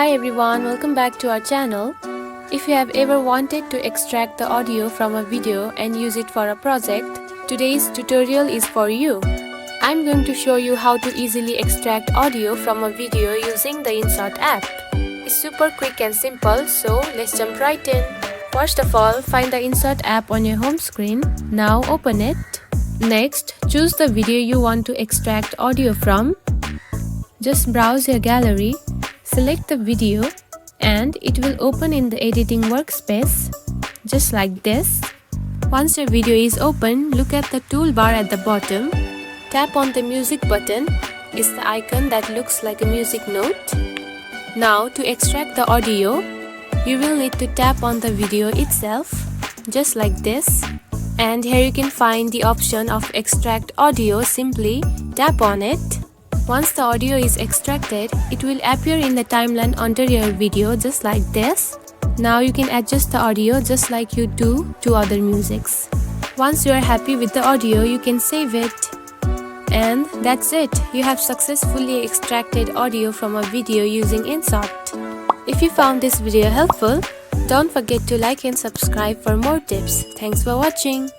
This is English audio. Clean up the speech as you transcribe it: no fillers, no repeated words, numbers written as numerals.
Hi everyone, welcome back to our channel. If you have ever wanted to extract the audio from a video and use it for a project, today's tutorial is for you. I'm going to show you how to easily extract audio from a video using the InShot app. It's super quick and simple, so let's jump right in. First of all, find the InShot app on your home screen. Now open it. Next, choose the video you want to extract audio from. Just browse your gallery. Select the video and it will open in the editing workspace, just like this. Once your video is open, look at the toolbar at the bottom. Tap on the music button. It's the icon that looks like a music note. Now to extract the audio, you will need to tap on the video itself, just like this. And here you can find the option of extract audio. Simply tap on it. Once the audio is extracted, it will appear in the timeline under your video, just like this. Now you can adjust the audio just like you do to other musics. Once you are happy with the audio, you can save it. And that's it. You have successfully extracted audio from a video using InShot. If you found this video helpful, don't forget to like and subscribe for more tips. Thanks for watching.